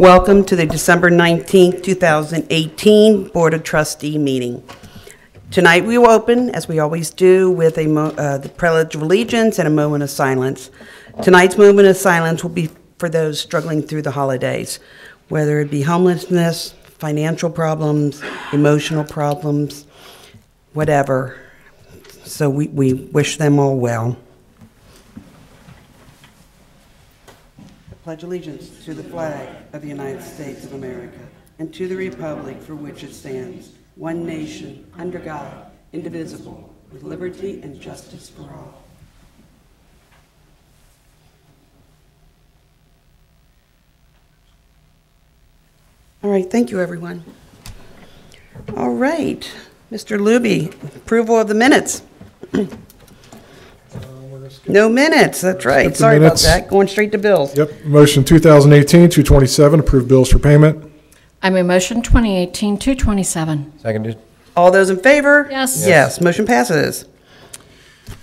Welcome to the December 19th, 2018 Board of Trustee meeting. Tonight we will open, as we always do, with the Pledge of Allegiance and a moment of silence. Tonight's moment of silence will be for those struggling through the holidays, whether it be homelessness, financial problems, emotional problems, whatever. So we wish them all well. Pledge allegiance to the flag of the United States of America and to the republic for which it stands, one nation, under God, indivisible, with liberty and justice for all. All right, thank you, everyone. All right, Mr. Luby, approval of the minutes. No minutes, that's right. Sorry about that. Going straight to bills. Yep. Motion 2018-227, approve bills for payment. I move motion 2018-227. Seconded. All those in favor? Yes. Yes, motion passes.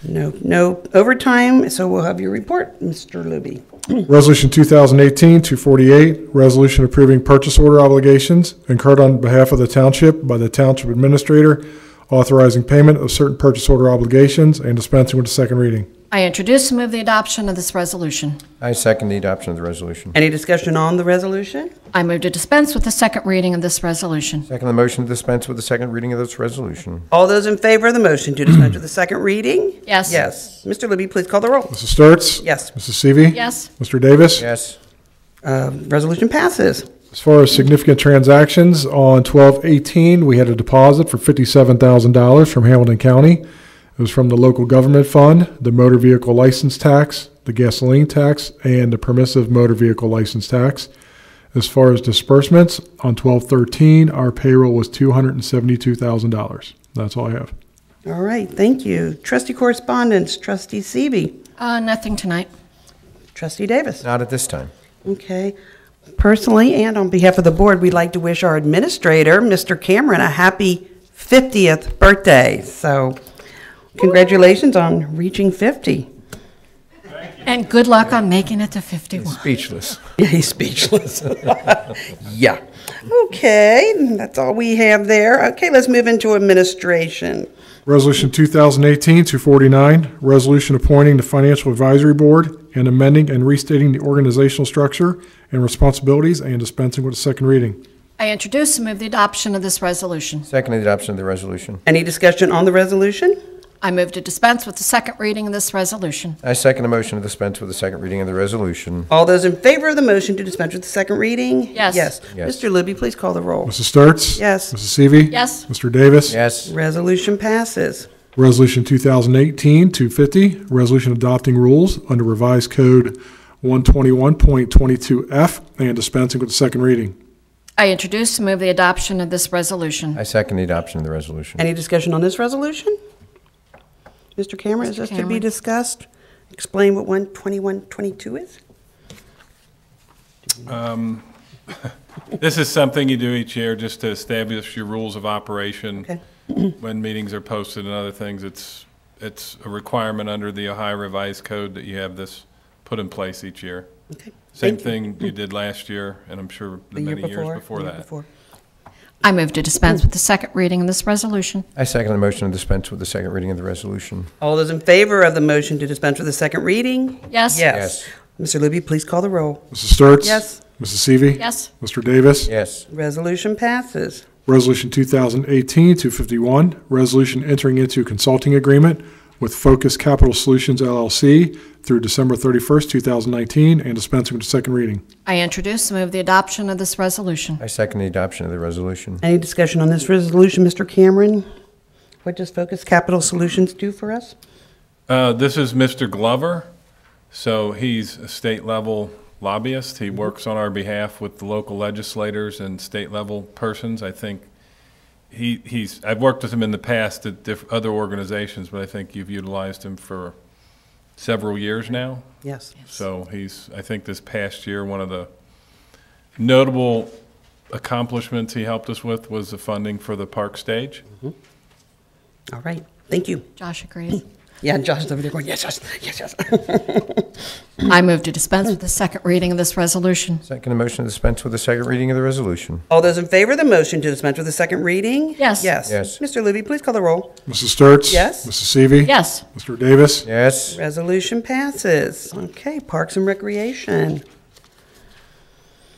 No overtime, so we'll have your report, Mr. Luby. Resolution 2018-248, resolution approving purchase order obligations incurred on behalf of the Township by the Township Administrator, authorizing payment of certain purchase order obligations and dispensing with the second reading. I introduce and move the adoption of this resolution. I second the adoption of the resolution. Any discussion on the resolution? I move to dispense with the second reading of this resolution. Second the motion to dispense with the second reading of this resolution. All those in favor of the motion to dispense with the second reading? Yes. Yes. Mr. Luby, please call the roll. Mrs. Sturts? Yes. Mrs. Seavey? Yes. Mr. Davis? Yes. Resolution passes. As far as significant transactions, on 12/18, we had a deposit for $57,000 from Hamilton County. It was from the local government fund, the motor vehicle license tax, the gasoline tax, and the permissive motor vehicle license tax. As far as disbursements, on 12/13, our payroll was $272,000. That's all I have. All right, thank you. Trustee correspondence, Trustee Seavey. Nothing tonight. Trustee Davis. Not at this time. Okay. Personally and on behalf of the board, we'd like to wish our administrator, Mr. Cameron, a happy 50th birthday. So congratulations on reaching 50. And good luck on making it to 51. Speechless. Yeah, he's speechless. Yeah. Okay, that's all we have there. Okay, let's move into administration. Resolution 2018-249, resolution appointing the Financial Advisory Board and amending and restating the organizational structure and responsibilities and dispensing with a second reading. I introduce and move the adoption of this resolution. Second the adoption of the resolution. Any discussion on the resolution? I move to dispense with the second reading of this resolution. I second the motion to dispense with the second reading of the resolution. All those in favor of the motion to dispense with the second reading? Yes. Yes. Yes. Mr. Libby, please call the roll. Mrs. Sturts? Yes. Mrs. Seavey? Yes. Mr. Davis? Yes. Resolution passes. Resolution 2018-250, resolution adopting rules under revised code 121.22F and dispensing with the second reading. I introduce and move the adoption of this resolution. I second the adoption of the resolution. Any discussion on this resolution? Mr. Cameron, is this to be discussed? Explain what 121.22 is? This is something you do each year just to establish your rules of operation. Okay. When meetings are posted and other things, it's a requirement under the Ohio Revised Code that you have this put in place each year. Okay. Same Thank you. thing you did last year, and I'm sure the many years before the year that. before. I move to dispense with the second reading of this resolution. I second the motion to dispense with the second reading of the resolution. All those in favor of the motion to dispense with the second reading? Yes. Yes. Mr. Libby, please call the roll. Mrs. Sturts? Yes. Mrs. Seavey? Yes. Mr. Davis? Yes. Resolution passes. Resolution 2018-251, resolution entering into consulting agreement with Focus Capital Solutions LLC through December 31st, 2019, and dispensing with the second reading. I introduce and move the adoption of this resolution. I second the adoption of the resolution. Any discussion on this resolution, Mr. Cameron? What does Focus Capital Solutions do for us? This is Mr. Glover. So he's a state-level lobbyist. He works on our behalf with the local legislators and state-level persons. I think I've worked with him in the past at other organizations, but I think you've utilized him for several years now. Yes. So I think this past year, one of the notable accomplishments he helped us with was the funding for the park stage. All right. Thank you. Josh agrees. Yeah, and Josh is over there going, yes, yes, yes, yes. I move to dispense with the second reading of this resolution. Second motion to dispense with the second reading of the resolution. All those in favor of the motion to dispense with the second reading? Yes. Yes. Yes. Mr. Luby, please call the roll. Mrs. Sturts? Yes. Mrs. Seavey? Yes. Mr. Davis? Yes. Resolution passes. Okay, Parks and Recreation.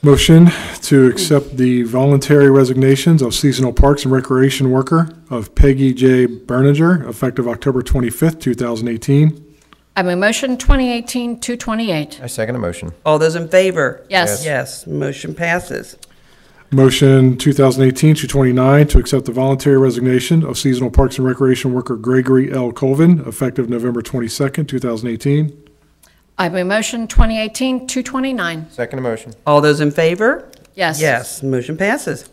Motion to accept the voluntary resignations of seasonal parks and recreation worker of Peggy J. Berninger, effective October 25th, 2018. I move motion 2018-228. I second the motion. All those in favor? Yes. Yes, motion passes. Motion 2018-229 to accept the voluntary resignation of seasonal parks and recreation worker Gregory L. Colvin, effective November 22nd, 2018. I move motion 2018-229. Second motion. All those in favor? Yes. Yes, motion passes.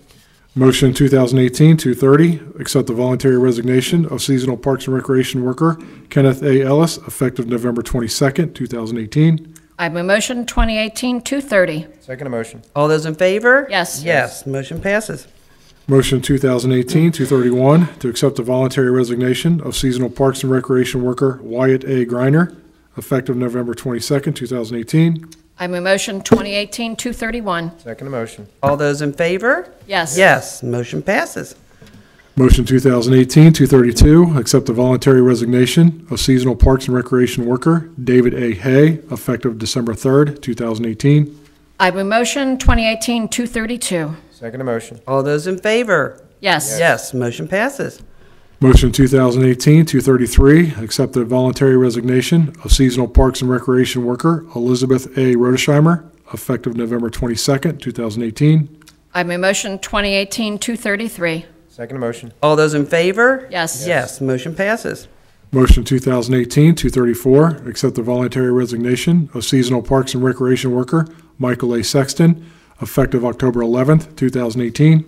Motion 2018-230, accept the voluntary resignation of seasonal parks and recreation worker Kenneth A. Ellis, effective November 22nd, 2018. I move motion 2018-230. Second motion. All those in favor? Yes. Yes, motion passes. Motion 2018-231, to accept the voluntary resignation of seasonal parks and recreation worker Wyatt A. Griner, effective November 22nd, 2018. I move motion 2018-231. Second motion. All those in favor? Yes. Yes, motion passes. Motion 2018-232, accept the voluntary resignation of seasonal parks and recreation worker David A. Hay, effective December 3rd, 2018. I move motion 2018-232. Second motion. All those in favor? Yes. Yes, motion passes. Motion 2018-233, accept the voluntary resignation of seasonal parks and recreation worker Elizabeth A. Rodesheimer, effective November 22nd, 2018. I move motion 2018-233. Second motion. All those in favor? Yes. Yes, motion passes. Motion 2018-234, accept the voluntary resignation of seasonal parks and recreation worker Michael A. Sexton, effective October 11th, 2018.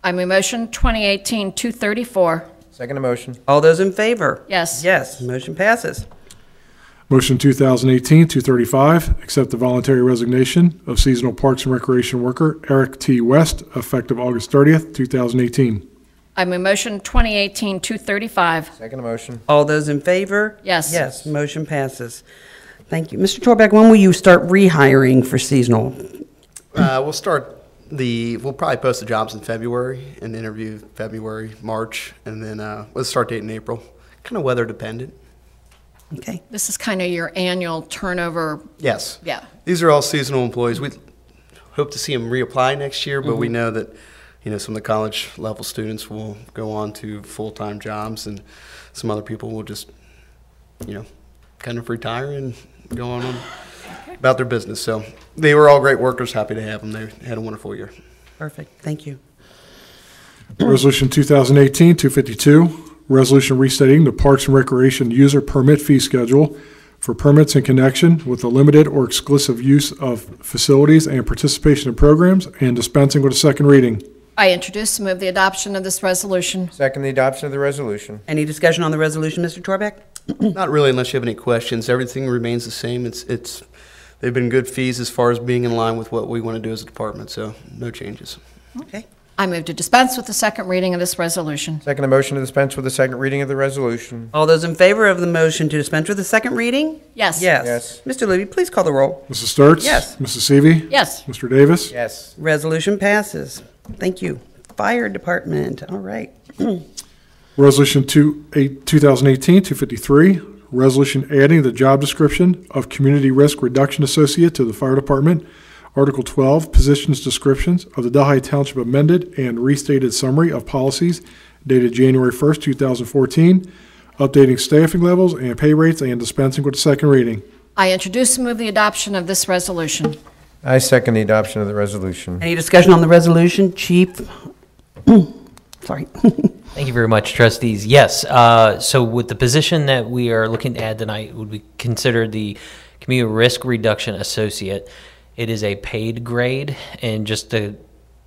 I move motion 2018-234. Second motion. All those in favor? Yes. Yes, motion passes. Motion 2018-235, accept the voluntary resignation of seasonal parks and recreation worker Eric T. West, effective August 30th, 2018. I move motion 2018-235. Second motion. All those in favor? Yes. Yes, motion passes. Thank you. Mr. Torbeck, when will you start rehiring for seasonal? We'll probably post the jobs in February and interview February, March, and then let's start date in April. Kind of weather dependent. Okay. This is kind of your annual turnover. Yes. Yeah. These are all seasonal employees. We hope to see them reapply next year, but we know that some of the college level students will go on to full-time jobs, and some other people will just kind of retire and go on about their business. So they were all great workers. Happy to have them. They had a wonderful year. Perfect. Thank you. Resolution 2018-252, resolution restating the Parks and Recreation user permit fee schedule for permits in connection with the limited or exclusive use of facilities and participation in programs, and dispensing with a second reading. I introduce and move the adoption of this resolution. Second the adoption of the resolution. Any discussion on the resolution, Mr. Torbeck? Not really, unless you have any questions. Everything remains the same. They've been good fees as far as being in line with what we want to do as a department, so no changes. Okay. I move to dispense with the second reading of this resolution. Second motion to dispense with the second reading of the resolution. All those in favor of the motion to dispense with the second reading? Yes. Yes. Yes. Mr. Libby, please call the roll. Mrs. Sturts? Yes. Mrs. Seavey? Yes. Mr. Davis? Yes. Resolution passes. Thank you. Fire Department. All right. Resolution 2018-253, resolution adding the job description of Community Risk Reduction Associate to the Fire Department. Article 12, positions descriptions of the Delhi Township amended and restated summary of policies dated January 1st, 2014, updating staffing levels and pay rates, and dispensing with the second reading. I introduce and move the adoption of this resolution. I second the adoption of the resolution. Any discussion on the resolution, Chief? Sorry. Thank you very much, trustees. Yes, so with the position that we are looking to add tonight, would be considered the Community Risk Reduction Associate. It is a paid grade, and just to,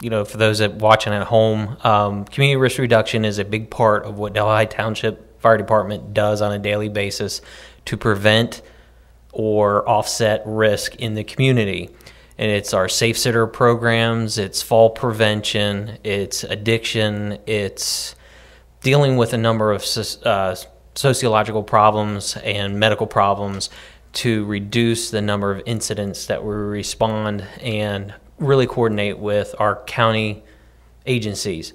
for those that watching at home, community risk reduction is a big part of what Delhi Township Fire Department does on a daily basis to prevent or offset risk in the community. And it's our Safe Sitter programs, it's fall prevention, it's addiction, it's dealing with a number of sociological problems and medical problems to reduce the number of incidents that we respond and really coordinate with our county agencies.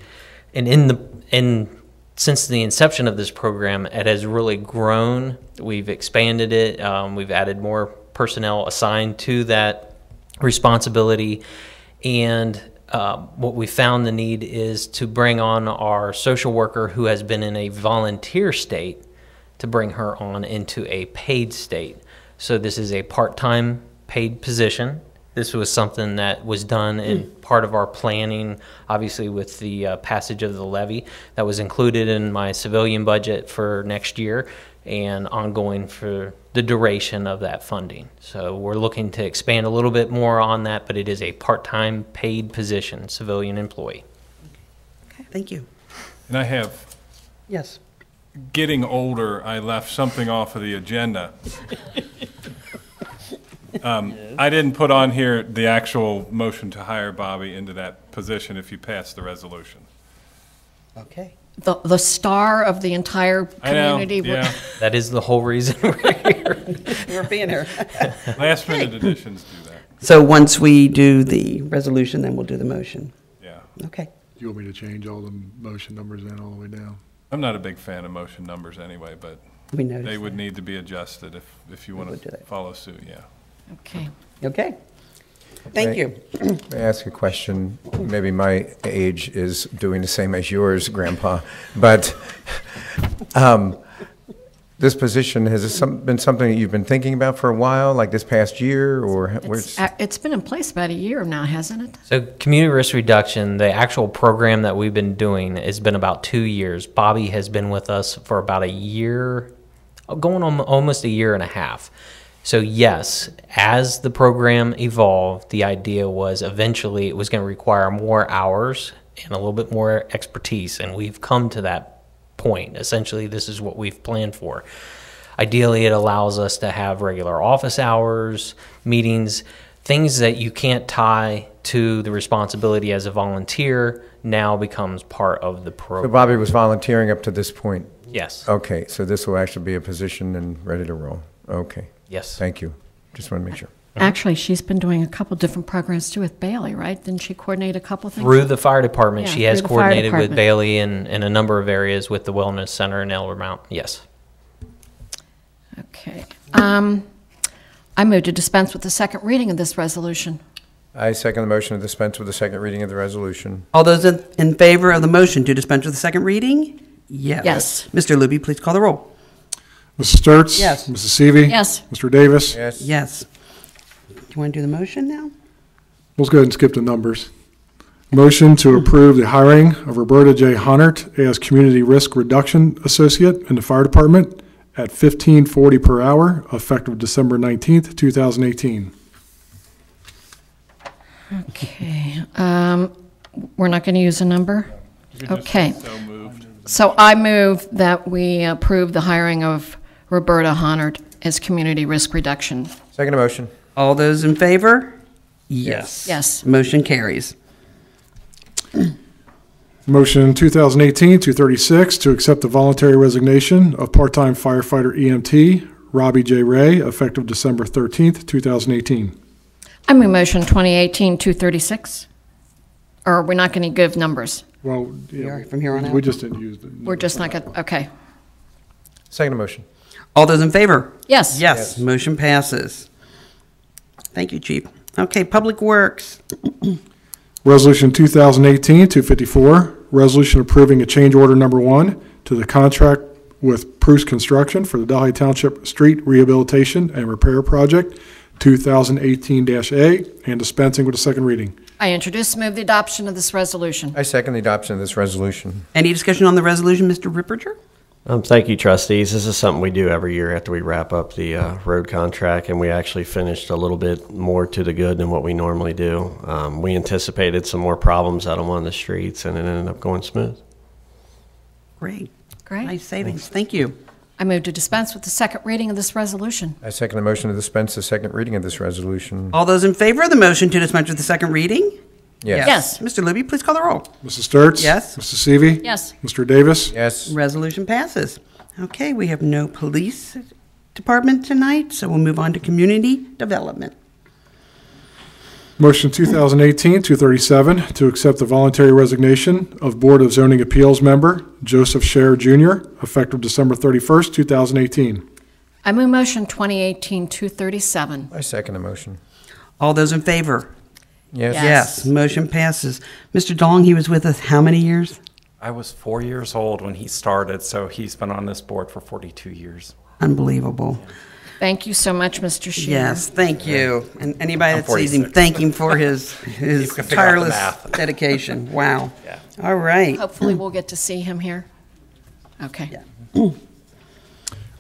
And since the inception of this program, it has really grown. We've expanded it. We've added more personnel assigned to that responsibility. And what we found the need is to bring on our social worker who has been in a volunteer state, to bring her on into a paid state. So this is a part-time paid position. This was something that was done in part of our planning, obviously with the passage of the levy. That was included in my civilian budget for next year and ongoing for the duration of that funding. So we're looking to expand a little bit more on that, but it is a part-time paid position, civilian employee. Okay, thank you. And I have, Yes. getting older, I left something off of the agenda. I didn't put on here the actual motion to hire Bobby into that position if you pass the resolution. Okay. The star of the entire I know, community. yeah. That is the whole reason we're here. We're being here. Last minute additions do that, So once we do the resolution, then we'll do the motion. yeah. Okay. Do you want me to change all the motion numbers then all the way down? I'm not a big fan of motion numbers anyway, but We noticed they would that. need to be adjusted if you want would do to that. follow suit, yeah. Okay. Okay. Thank you. May I ask a question? Maybe my age is doing the same as yours, Grandpa, but this position, has this been something that you've been thinking about for a while, like this past year, or where's? It's been in place about a year now, hasn't it? So community risk reduction, the actual program that we've been doing has been about 2 years. Bobby has been with us for about a year, going on almost a year and a half. So yes, as the program evolved, the idea was eventually it was going to require more hours and a little bit more expertise, and we've come to that point. Essentially, this is what we've planned for. Ideally, it allows us to have regular office hours, meetings, things that you can't tie to the responsibility as a volunteer now becomes part of the So program. Bobby was volunteering up to this point? Yes. Okay, so this will actually be a position and ready to roll. Okay, Yes. thank you. Just want to make sure. Actually, she's been doing a couple different programs too with Bailey, right? Didn't she coordinate a couple things? Through the fire department, Yeah, she has through the fire coordinated with department. Bailey in a number of areas with the Wellness Center in Elder Mount. Yes. Okay. I move to dispense with the second reading of this resolution. I second the motion to dispense with the second reading of the resolution. All those in favor of the motion to dispense with the second reading? Yes. Yes. Mr. Luby, please call the roll. Mrs. Sturts? Yes. Mrs. Seavey? Yes. Mr. Davis? Yes? Yes. Do you want to do the motion now? Let's go ahead and skip the numbers. Motion to approve the hiring of Roberta J. Honert as Community Risk Reduction Associate in the Fire Department at $15.40 per hour, effective December 19th, 2018. Okay. We're not going to use a number? You just Okay. So moved. So I move that we approve the hiring of Roberta Honert as Community Risk Reduction. Second motion. All those in favor? Yes. Yes. Motion carries. Motion 2018-236 to accept the voluntary resignation of part-time firefighter EMT Robbie J. Ray, effective December 13th, 2018. I move motion 2018-236. Or we're not going to give numbers? Well, From here on out? we just didn't use the. We're just not going to, okay. Second motion. All those in favor? Yes. Yes. Motion passes. Thank you, Chief. Okay, Public Works. Resolution 2018-254, resolution approving a change order number 1 to the contract with Bruce Construction for the Delhi Township Street Rehabilitation and Repair Project, 2018-A, and dispensing with the second reading. I introduce and move the adoption of this resolution. I second the adoption of this resolution. Any discussion on the resolution, Mr. Ripperger? Thank you, trustees. This is something we do every year after we wrap up the road contract, and we actually finished a little bit more to the good than what we normally do. We anticipated some more problems out on one of the streets, and it ended up going smooth. Great. Great. Nice savings. Thank you. I move to dispense with the second reading of this resolution. I second the motion to dispense the second reading of this resolution. All those in favor of the motion to dispense with the second reading? Yes. Mr. Libby, please call the roll. Mrs. Sturts? Yes. Mrs. Seavey? Yes. Mr. Davis? Yes. Resolution passes. Okay, we have no police department tonight, so we'll move on to community development. Motion 2018-237 to accept the voluntary resignation of Board of Zoning Appeals member Joseph Scher Jr., effective December 31st, 2018. I move motion 2018-237. I second the motion. All those in favor? Yes. Yes, motion passes. Mr. DeLong, he was with us how many years? I was 4 years old when he started, so he's been on this board for 42 years. Unbelievable. Thank you so much, Mr. Shear. Yes, thank you. And anybody that I'm sees him, 46. thank him for his can figure out the tireless math. dedication. Wow. Yeah. All right. Hopefully we'll get to see him here. Okay.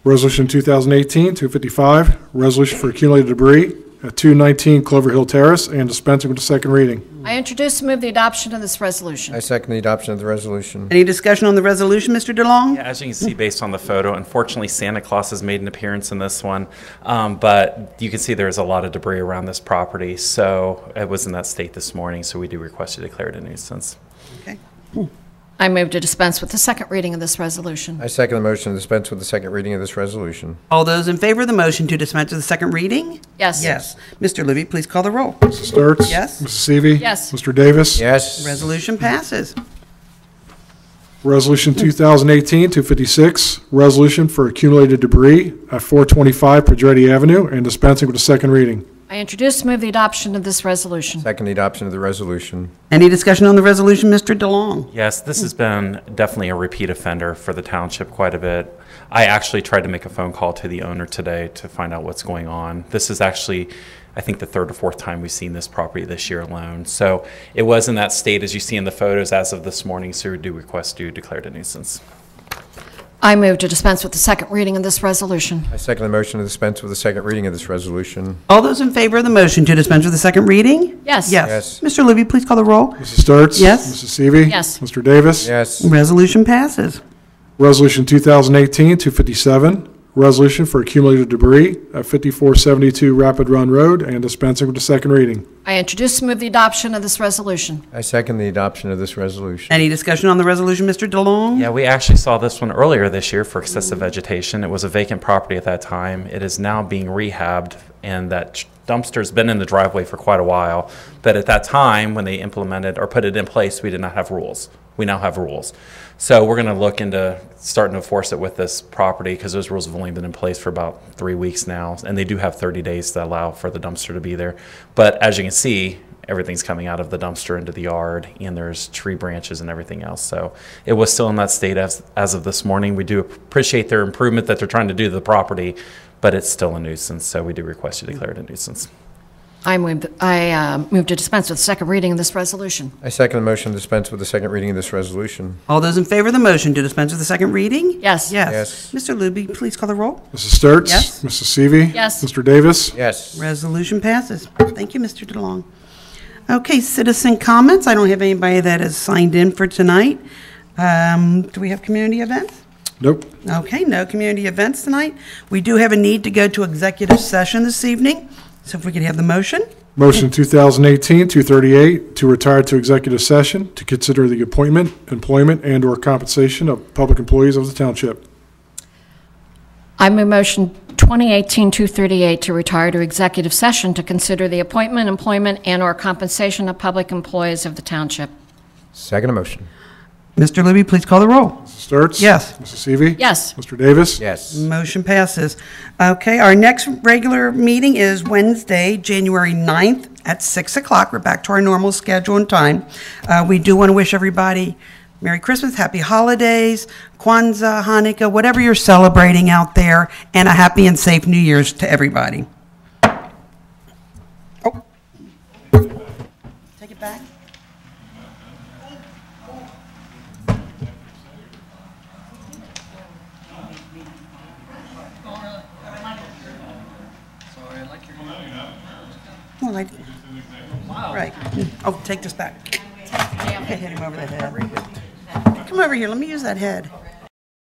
Resolution 2018-255, resolution for accumulated debris at 219 Clover Hill Terrace and dispensing with the second reading. I introduce and move the adoption of this resolution. I second the adoption of the resolution. Any discussion on the resolution, Mr. DeLong? Yeah, as you can see based on the photo, unfortunately Santa Claus has made an appearance in this one, but you can see there's a lot of debris around this property, so it was in that state this morning, so we do request to declare it a nuisance. Okay. I move to dispense with the second reading of this resolution. I second the motion to dispense with the second reading of this resolution. All those in favor of the motion to dispense with the second reading? Yes. Yes. Mr. Libby, please call the roll. Mrs. Sturts? Yes. Mrs. Seavey? Yes. Mr. Davis? Yes. Resolution passes. Resolution 2018-256, resolution for accumulated debris at 425 Pedretti Avenue and dispensing with the second reading. I introduce and move the adoption of this resolution. Second the adoption of the resolution. Any discussion on the resolution, Mr. DeLong? Yes, this has been definitely a repeat offender for the township quite a bit. I actually tried to make a phone call to the owner today to find out what's going on. This is actually, I think, the third or fourth time we've seen this property this year alone. So it was in that state as you see in the photos as of this morning, so we do request you declare it a nuisance. I move to dispense with the second reading of this resolution. I second the motion to dispense with the second reading of this resolution. All those in favor of the motion to dispense with the second reading? Yes. Yes. Mr. Libby, please call the roll. Mrs. Sturts? Yes. Mrs. Seavey? Yes. Mr. Davis? Yes. Resolution passes. Resolution 2018-257, resolution for accumulated debris at 5472 Rapid Run Road and dispensing with the second reading. I introduce and move the adoption of this resolution. I second the adoption of this resolution. Any discussion on the resolution, Mr. DeLong? Yeah, we actually saw this one earlier this year for excessive vegetation. It was a vacant property at that time. It is now being rehabbed, and that dumpster's been in the driveway for quite a while. But at that time, when they implemented or put it in place, we did not have rules. We now have rules. So we're going to look into starting to enforce it with this property because those rules have only been in place for about 3 weeks now, and they do have 30 days to allow for the dumpster to be there. But as you can see, everything's coming out of the dumpster into the yard, and there's tree branches and everything else. So it was still in that state as of this morning. We do appreciate their improvement that they're trying to do to the property, but it's still a nuisance, so we do request you declare it a nuisance. I move to dispense with the second reading of this resolution. I second the motion to dispense with the second reading of this resolution. All those in favor of the motion to dispense with the second reading? Yes. Yes. Mr. Libby, please call the roll. Mrs. Sturts? Yes. Mrs. Seavey? Yes. Mr. Davis? Yes. Resolution passes. Thank you, Mr. DeLong. Okay, citizen comments. I don't have anybody that has signed in for tonight. Do we have community events? Nope. Okay, no community events tonight. We do have a need to go to executive session this evening, so if we could have the motion. Motion 2018-238 to retire to executive session to consider the appointment, employment, and/or compensation of public employees of the township. I move motion 2018-238 to retire to executive session to consider the appointment, employment, and/or compensation of public employees of the township. Second motion. Mr. Libby, please call the roll. Mrs. Sturts? Yes. Mrs. Seavey? Yes. Mr. Davis? Yes. Motion passes. Okay, our next regular meeting is Wednesday, January 9th at 6 o'clock. We're back to our normal schedule and time. We do want to wish everybody Merry Christmas, Happy Holidays, Kwanzaa, Hanukkah, whatever you're celebrating out there, and a happy and safe New Year's to everybody. Oh. Take it back. Well, right. Oh, take this back. Okay, hit him over the head. Come over here. Let me use that head.